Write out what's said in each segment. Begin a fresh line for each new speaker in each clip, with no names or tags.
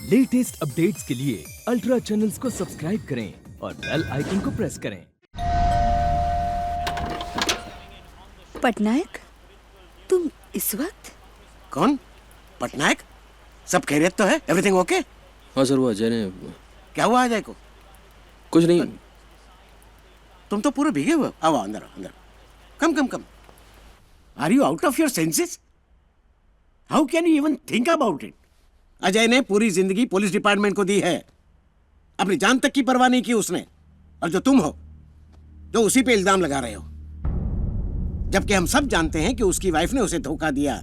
Latest updates के लिए ultra channels को सब्सक्राइब करें और बेल आइकन को प्रेस करें।
पटनायक, तुम इस वक्त?
कौन? पटनायक? सब खैरियत तो है? Everything okay?
हाँ सर, वो अजय ने।
क्या हुआ अजय को?
कुछ नहीं।
तुम तो पूरे भीगे हुए। आओ अंदर आओ, अंदर। Come come come. Are you out of your senses? How can you even think about it? Ajay ने पूरी जिंदगी पुलिस डिपार्टमेंट को दी है, अपनी जान तक की परवाह नहीं की उसने। और जो तुम हो, जो उसी पे इल्जाम लगा रहे हो, जबकि हम सब जानते हैं कि उसकी वाइफ ने उसे धोखा दिया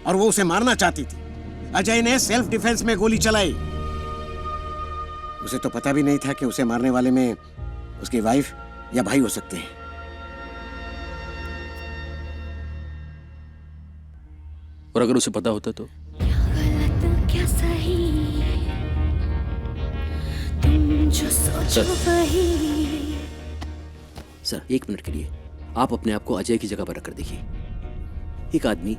और वो उसे मारना चाहती थी। अजय ने सेल्फ डिफेंस में गोली चलाई। उसे तो पता भी नहीं था कि उसे मारने वाले में उसकी वाइफ या भाई हो सकते हैं।
और अगर उसे पता होता तो?
क्या सही, तुम जो सोचो वही।
सर, 1 मिनट के लिए आप अपने आप को अजय की जगह पर रखकर देखिए। एक आदमी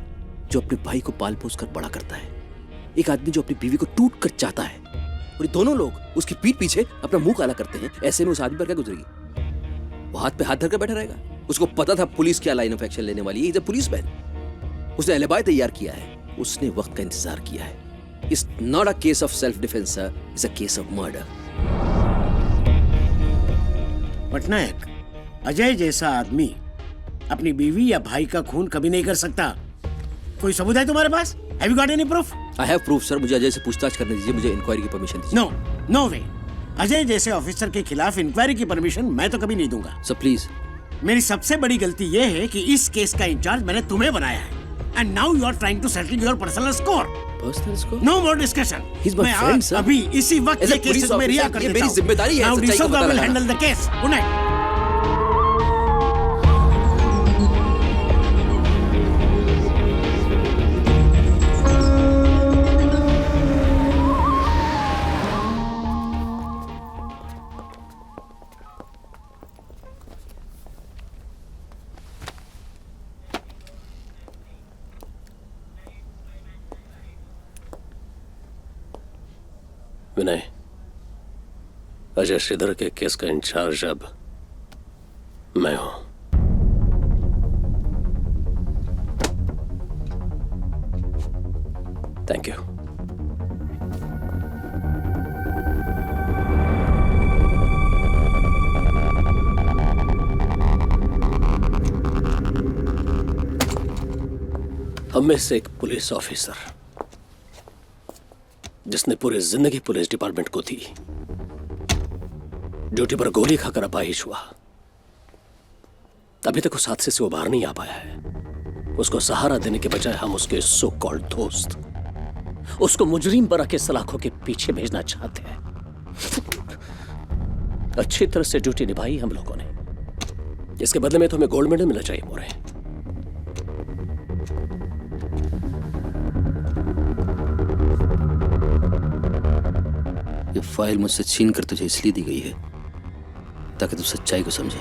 जो अपने भाई को पाल पोस कर बड़ा करता है, एक आदमी जो अपनी बीवी को टूट कर चाहता है, और ये दोनों लोग उसकी पीठ पीछे अपना मुंह काला करते हैं। ऐसे में उस आदमी पर क्या गुजरेगी? वो हाथ पे हाथ धरकर बैठा रहेगा। उसको पता था पुलिस क्या लाइन ऑफ एक्शन लेने वाली है। Is a policeman. उसने एलिबाई तैयार किया है, उसने वक्त का इंतजार किया है। It's not a case of self defence sir, it's a case of murder.
Patnaik, Ajay जैसा आदमी अपनी बीवी या भाई का खून कभी नहीं कर सकता। कोई सबूत है तुम्हारे पास? Have you got any proof?
I have proof sir. मुझे अजय से पूछताछ करने दीजिए, मुझे इंक्वायरी की परमिशन दीजिए।
No, no way। अजय जैसे ऑफिसर के खिलाफ इंक्वायरी की परमिशन मैं तो कभी नहीं दूंगा।
Sir please.
मेरी सबसे बड़ी गलती यह है कि इस केस का इंचार्ज मैंने तुम्हें बनाया है। And now you are trying to settle your personal score.
Personal score?
No more discussion.
He's my friend, sir.
अभी इसी वक्त
As a
ये केस
police
में रिहा
officer,
कर
ये
देता
मेरी
हूँ।
जिम्मेदारी है
Now
सच्चाई को
Rishabh
पता
will
लगाना।
handle the case. Good night.
विनय, अजय श्रीधर के केस का इंचार्ज अब मैं हूं। Thank you. हम में से एक पुलिस ऑफिसर जिसने पूरी जिंदगी पुलिस डिपार्टमेंट को दी, ड्यूटी पर गोली खाकर अपाहिज हुआ, अभी तक उस हादसे से वो बाहर नहीं आ पाया है। उसको सहारा देने के बजाय हम उसके सो कॉल्ड दोस्त उसको मुजरिम बना के सलाखों के पीछे भेजना चाहते हैं। अच्छी तरह से ड्यूटी निभाई हम लोगों ने, इसके बदले में तो हमें गोल्ड मेडल मिलना चाहिए मोरे।
ये फाइल मुझसे छीन कर तुझे इसलिए दी गई है ताकि तू सच्चाई को समझे।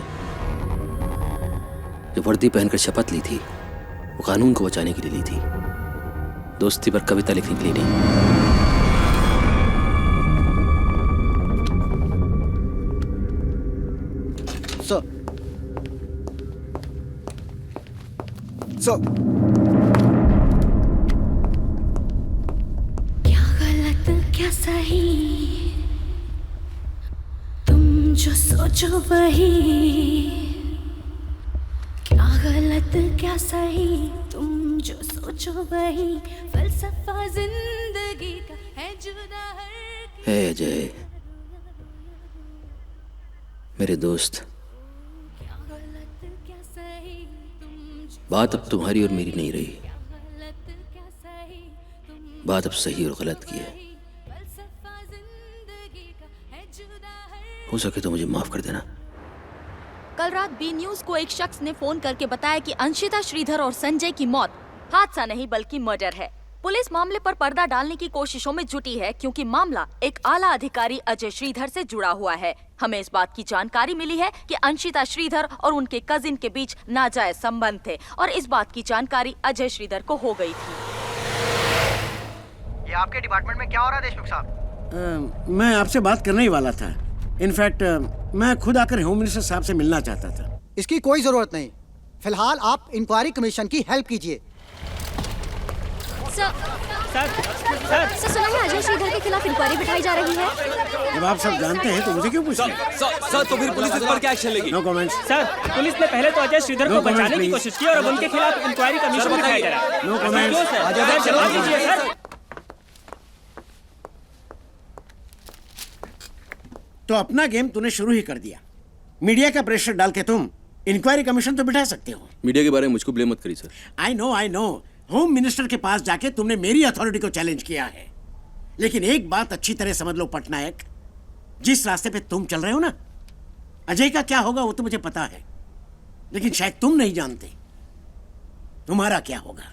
जो वर्दी पहनकर शपथ ली थी, वो कानून को बचाने के लिए ली थी, दोस्ती पर कविता लिखने के लिए नहीं।
क्या गलत क्या सही, तुम जो सोचो वही। क्या गलत क्या सही, तुम जो सोचो वही। फलसफा जिंदगी का है जुदा हर।
है अजय, मेरे दोस्त,
क्या गलत क्या सही, तुम जो
बात अब तुम्हारी और मेरी नहीं रही।
क्या गलत क्या सही, तुम
बात अब सही और गलत की है।
फलसफा जिंदगी का है जुदा हर।
हो सके तो मुझे माफ कर देना।
कल रात बी न्यूज को एक शख्स ने फोन करके बताया कि अंशिता श्रीधर और संजय की मौत हादसा नहीं बल्कि मर्डर है। पुलिस मामले पर पर्दा डालने की कोशिशों में जुटी है क्योंकि मामला एक आला अधिकारी अजय श्रीधर से जुड़ा हुआ है। हमें इस बात की जानकारी मिली है कि अंशिता श्रीधर और उनके कजिन के बीच नाजायज संबंध थे और इस बात की जानकारी अजय श्रीधर को हो गई थी।
ये आपके डिपार्टमेंट में क्या हो रहा है देशमुख साहब?
मैं आपसे बात करने ही वाला था। इनफैक्ट मैं खुद आकर होम मिनिस्टर साहब से मिलना चाहता था।
इसकी कोई जरूरत नहीं। फिलहाल आप इंक्वायरी कमीशन की हेल्प कीजिए।
सर सुना है अजय श्रीधर के खिलाफ इंक्वायरी बिठाई जा रही है।
जब आप सब जानते हैं तो मुझे क्यों पूछ रहे हैं?
सर तो फिर पुलिस इस पर क्या एक्शन लेगी?
No comments.
सर, पुलिस ने पहले तो अजय श्रीधर
No
को बचाने
comments,
की
please.
कोशिश की और अब उनके खिलाफ इंक्वायरी कमीशन बिठाया जा रहा है।
No comments.
सर, जवाब दीजिए सर।
तो अपना गेम तूने शुरू ही कर दिया। मीडिया का प्रेशर डाल के तुम इंक्वायरी कमीशन तो बिठा सकते हो।
मीडिया के बारे में मुझको ब्लेम मत करिए sir.
I know home minister के पास जाके तुमने मेरी अथॉरिटी को चैलेंज किया है, लेकिन एक बात अच्छी तरह समझ लो पटनायक, जिस रास्ते पे तुम चल रहे हो ना, अजय का क्या होगा वो तो मुझे पता है, लेकिन शायद तुम नहीं जानते तुम्हारा क्या होगा।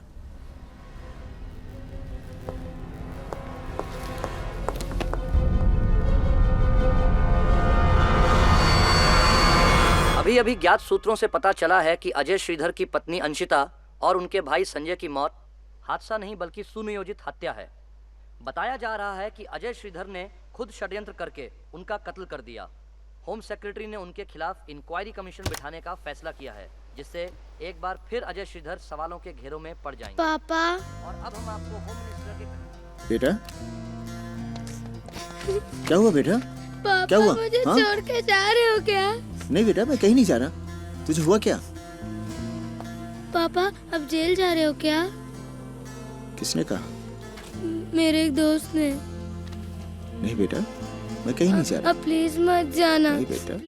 अभी अभी ज्ञात सूत्रों से पता चला है कि अजय श्रीधर की पत्नी अंशिता और उनके भाई संजय की मौत हादसा नहीं बल्कि सुनियोजित हत्या है। बताया जा रहा है कि अजय श्रीधर ने खुद षड्यंत्र करके उनका कत्ल कर दिया। होम सेक्रेटरी ने उनके खिलाफ इंक्वायरी कमीशन बिठाने का फैसला किया है, जिससे एक बार फिर अजय श्रीधर सवालों के घेरों में पड़ जाएंगे।
पापा
और अब हम आपको होम मिनिस्टर के
बेटा क्या हुआ बेटा?
पापा
क्या हुआ?
मुझे
हाँ?
छोड़ के जा रहे हो क्या?
नहीं बेटा, मैं कहीं नहीं जा रहा। तुझे हुआ क्या?
पापा अब जेल जा रहे हो क्या?
किसने कहा?
मेरे एक दोस्त ने।
नहीं बेटा, मैं कहीं नहीं जा रहा।
अब प्लीज मत जाना।
नहीं बेटा।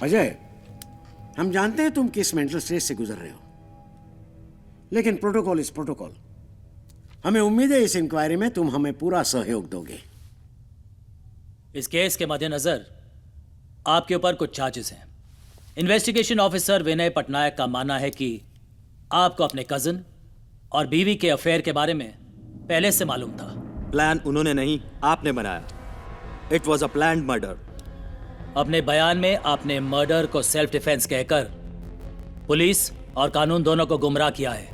अजय, हम जानते हैं तुम किस मेंटल स्टेज से गुजर रहे हो, लेकिन प्रोटोकॉल इज प्रोटोकॉल। हमें उम्मीद है इस इंक्वायरी में तुम हमें पूरा सहयोग दोगे।
इस केस के मद्देनजर आपके ऊपर कुछ चार्जेस हैं। इन्वेस्टिगेशन ऑफिसर विनय पटनायक का मानना है कि आपको अपने कजन और बीवी के अफेयर के बारे में पहले से मालूम था।
प्लान उन्होंने नहीं, आपने बनाया। It was a planned murder.
अपने बयान में आपने मर्डर को सेल्फ डिफेंस कहकर पुलिस और कानून दोनों को गुमराह किया है।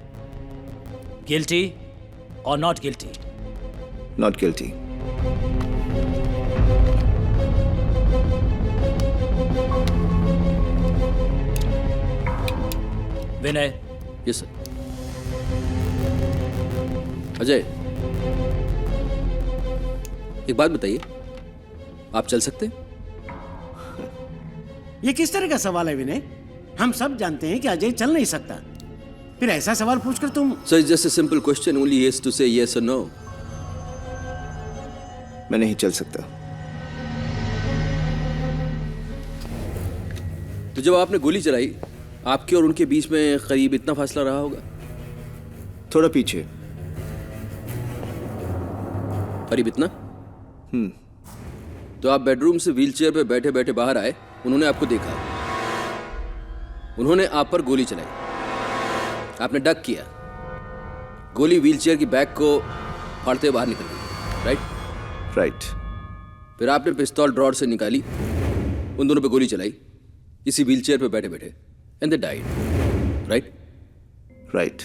गिल्टी और not guilty?
Not guilty.
Vinay.
Yes sir. Ajay, एक बात बताइए, आप चल सकते हैं?
ये किस तरह का सवाल है विनय? हम सब जानते हैं कि अजय चल नहीं सकता, फिर ऐसा सवाल पूछकर तुम।
Sir, just a simple question, only he has to say yes और नो।
मैं नहीं चल सकता।
तो जब आपने गोली चलाई, आपके और उनके बीच में करीब इतना फासला रहा होगा?
थोड़ा पीछे।
करीब इतना? तो आप बेडरूम से व्हीलचेयर पे बैठे बैठे बाहर आए, उन्होंने आपको देखा, उन्होंने आप पर गोली चलाई, आपने डक किया, गोली व्हीलचेयर की बैक को फाड़ते हुए बाहर निकल गई, राइट?
राइट।
फिर आपने पिस्तौल ड्रॉर से निकाली, उन दोनों पे गोली चलाई इसी व्हीलचेयर पे बैठे बैठे, and they died, right?
Right.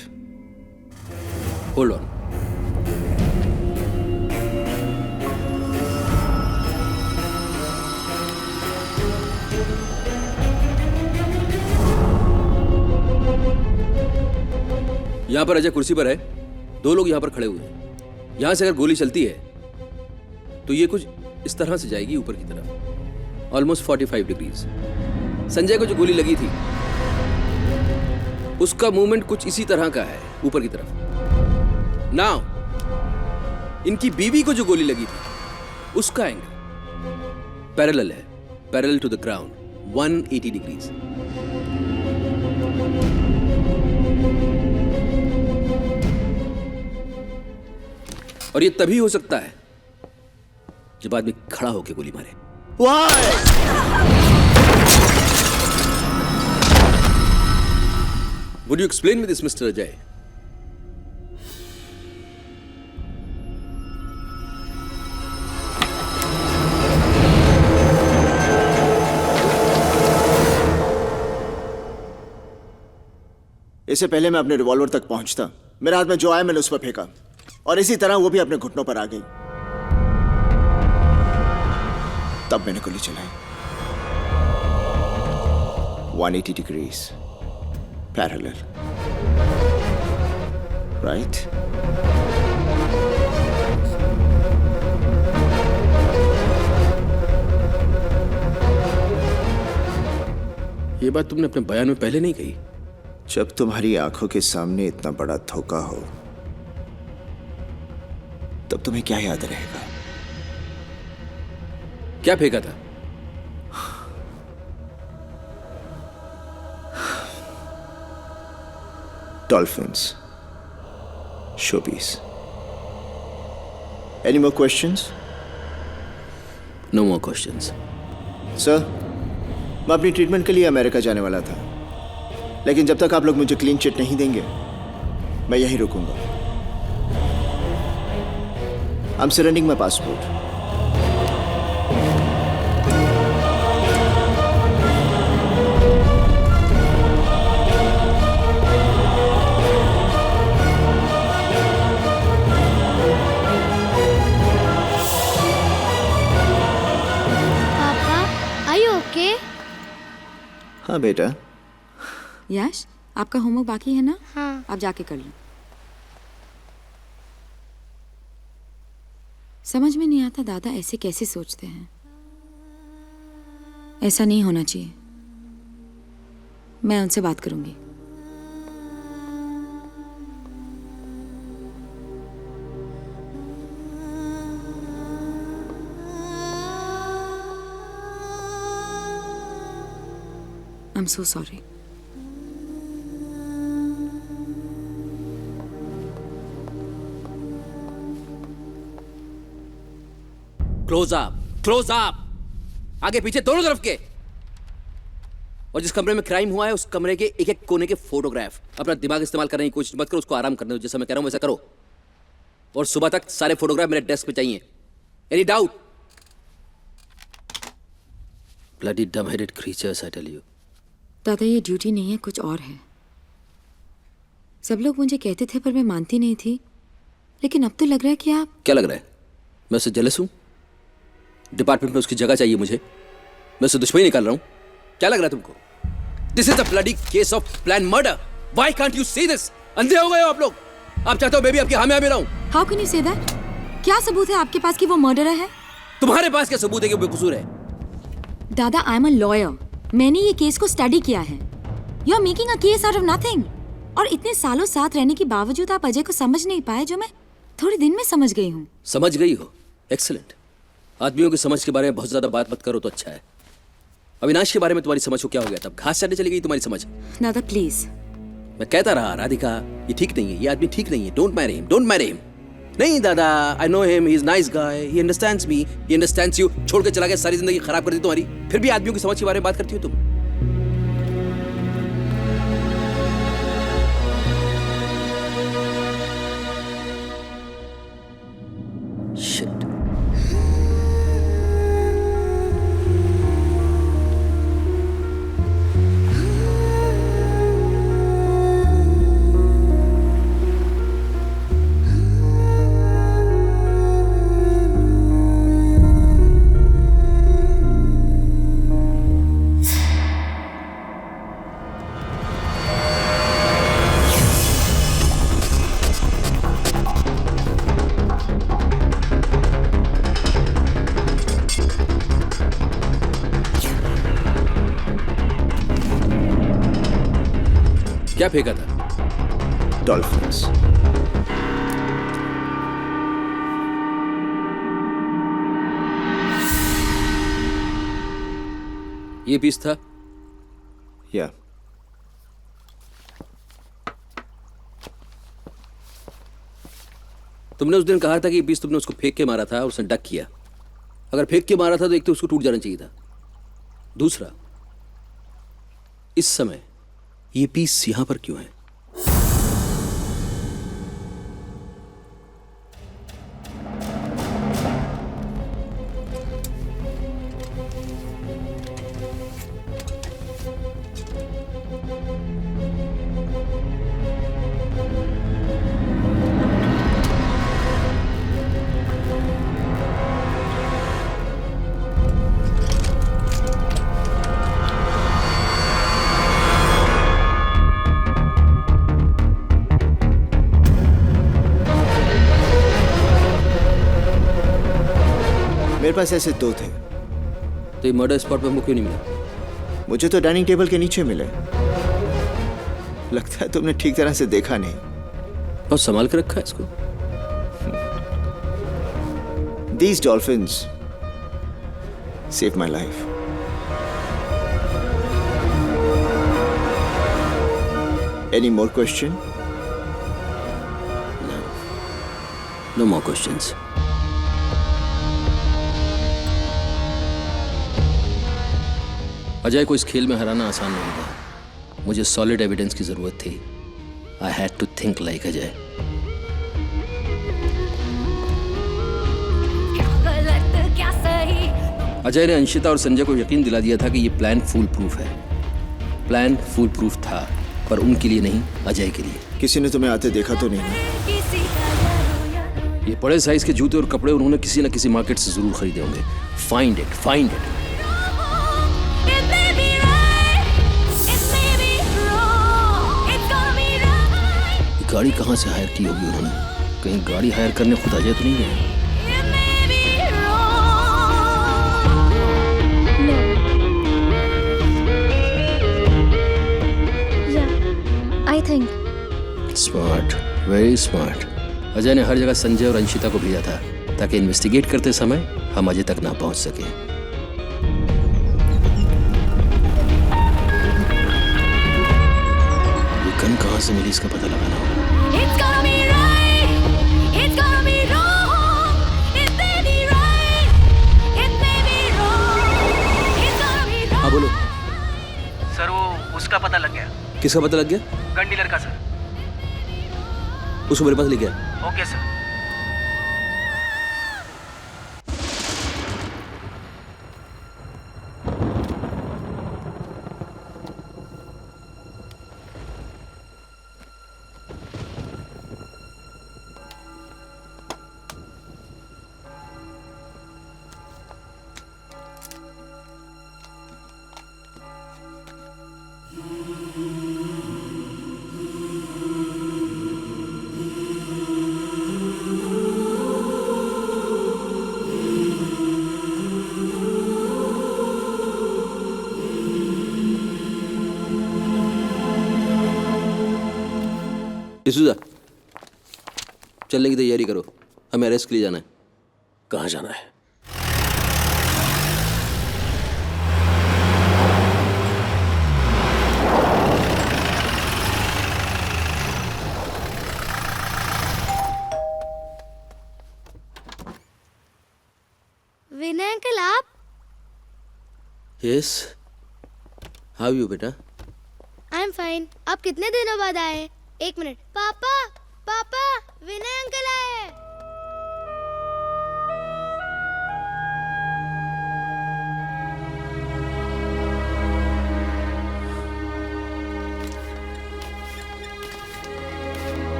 Hold on. यहां पर अजय कुर्सी पर है, दो लोग यहां पर खड़े हुए हैं। यहां से अगर गोली चलती है तो ये कुछ इस तरह से जाएगी ऊपर की तरफ, ऑलमोस्ट 45 डिग्रीज। संजय को जो गोली लगी थी उसका मूवमेंट कुछ इसी तरह का है ऊपर की तरफ। नाउ इनकी बीवी को जो गोली लगी थी उसका एंगल पैरेलल है, parallel to the ground, 180 degrees. और ये तभी हो सकता है जब आदमी खड़ा होकर गोली मारे। Would you explain me this, Mr. Ajay?
इससे पहले मैं अपने रिवॉल्वर तक पहुंचता, मेरे हाथ में जो आया मैंने उस पर फेंका, और इसी तरह वो भी अपने घुटनों पर आ गई। तब मैंने गोली चलाई। 180 degrees parallel, right?
ये बात तुमने अपने बयान में पहले नहीं कही।
जब तुम्हारी आंखों के सामने इतना बड़ा धोखा हो तब तुम्हें क्या याद रहेगा?
क्या फेंका था?
Dolphins. Showbiz. Any more questions?
No more questions.
Sir, मैं अपनी ट्रीटमेंट के लिए अमेरिका जाने वाला था, लेकिन जब तक आप लोग मुझे क्लीन चिट नहीं देंगे मैं यहीं रुकूंगा। I'm surrendering my passport. हाँ बेटा।
यश, आपका होमवर्क बाकी है ना? हाँ। आप जाके कर लो। समझ में नहीं आता दादा ऐसे कैसे सोचते हैं। ऐसा नहीं होना चाहिए। मैं उनसे बात करूंगी। I'm so sorry.
Close up, आगे पीछे दोनों तरफ के। और जिस कमरे में क्राइम हुआ है उस कमरे के एक एक कोने के फोटोग्राफ। अपना दिमाग इस्तेमाल करने की कोशिश मत करो, उसको आराम करने दो। जैसा मैं कह रहा हूं वैसा करो, और सुबह तक सारे फोटोग्राफ मेरे डेस्क पे चाहिए। Any doubt? Bloody dumb headed creatures, I tell you.
दादा ये ड्यूटी नहीं है, कुछ और है। सब लोग मुझे कहते थे पर मैं मानती नहीं थी, लेकिन अब तो लग रहा है कि आप।
क्या लग रहा है? मैं उससे जेलस हूं? डिपार्टमेंट में उसकी जगह चाहिए मुझे, मैं उससे दुश्मनी निकाल रहा हूं? क्या लग रहा है तुमको? This is the bloody case of plan murder. Why can't you see this? अंधे हो गए हो आप लोग। आप चाहते हो बेबी आपकी हामी में रहूं?
How can you say that? क्या सबूत है आपके पास कि वो मर्डरर है?
तुम्हारे पास क्या सबूत है कि वो बेकसूर है?
दादा, आई एम अ लॉयर। मैंने ये केस को स्टडी किया है। You are making a case out of nothing. और इतने सालों साथ रहने के बावजूद आप अजय को समझ नहीं पाए, जो मैं थोड़े दिन में समझ गई हूँ।
समझ गई हो? एक्सीलेंट। आदमियों की समझ के बारे में बहुत ज्यादा बात मत करो तो अच्छा है। अविनाश के बारे में तुम्हारी समझ को क्या हो गया? तब घास चढ़ने चली गई तुम्हारी समझ।
दादा प्लीज।
मैं कहता रहा राधिका ये ठीक नहीं है, ये आदमी ठीक नहीं है। Don't marry him, don't marry him. नहीं दादा, I know him, he is nice guy, he understands me, he understands you. छोड़ के चला गया, सारी जिंदगी खराब कर दी तुम्हारी। फिर भी आदमियों की समझ के बारे में बात करती हो तुम। शिट। क्या फेंका था?
डॉल्फिन्स।
ये पीस था?
या
तुमने उस दिन कहा था कि ये पीस तुमने उसको फेंक के मारा था और उसने डक किया। अगर फेंक के मारा था तो एक तो उसको टूट जाना चाहिए था, दूसरा इस समय ये पीस यहां पर क्यों है?
मेरे पास ऐसे दो थे।
तो ये मर्डर स्पॉट पे हमको क्यों नहीं मिला?
मुझे तो डाइनिंग टेबल के नीचे मिले। लगता है तुमने ठीक तरह से देखा नहीं।
बहुत संभाल के रखा है इसको।
These dolphins saved my life. Any more question?
No more questions. Ajay को इस खेल में हराना आसान नहीं था। मुझे सॉलिड एविडेंस की जरूरत थी। I had to think like Ajay.
क्या सही।
अजय ने अंशिता और संजय को यकीन दिला दिया था कि ये प्लान फूल प्रूफ है। प्लान फूल प्रूफ था, पर उनके लिए नहीं, अजय के लिए।
किसी ने तुम्हें आते देखा तो नहीं ना?
ये बड़े साइज के जूते और कपड़े उन्होंने किसी न किसी मार्केट से जरूर खरीदे होंगे। Find it, find it. गाड़ी कहाँ से हायर की होगी उन्होंने? कहीं गाड़ी हायर करने खुद अजय तो नहीं गए?
I think
smart, very smart. Ajay ने हर जगह संजय और अंशिता को भेजा था ताकि इन्वेस्टिगेट करते समय हम अजय तक ना पहुंच सके। ये गन कहाँ से मिली इसका पता लगाना होगा। हाँ बोलो।
सर वो उसका पता लग गया।
किसका पता लग गया?
गन डीलर का सर।
उसको मेरे पास ले गया।
Okay sir.
डिसूजा, चलने की तैयारी करो, हमें अरेस्ट के लिए जाना है।
कहाँ जाना है?
विनय अंकल आप?
यस, हाउ यू बेटा?
I am fine. आप कितने दिनों बाद आए? एक मिनट। पापा पापा, विनय अंकल आए।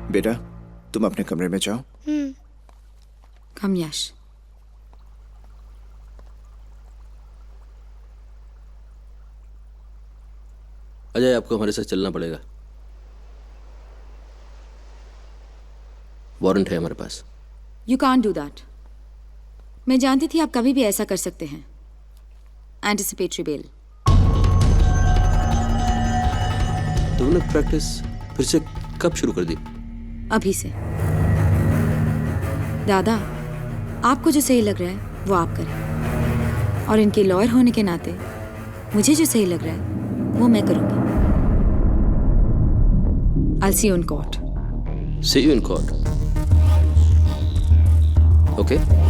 बेटा, तुम अपने कमरे में जाओ।
कम यश।
अजय, आपको हमारे साथ चलना पड़ेगा। वारंट है हमारे पास।
You can't do that. मैं जानती थी आप कभी भी ऐसा कर सकते हैं। Anticipatory bell.
तुमने प्रैक्टिस फिर से कब शुरू कर दी?
अभी से। दादा, आपको जो सही लग रहा है वो आप करें, और इनके लॉयर होने के नाते मुझे जो सही लग रहा है वो मैं करूंगी। I'll see you in court.
See you in court. Okay?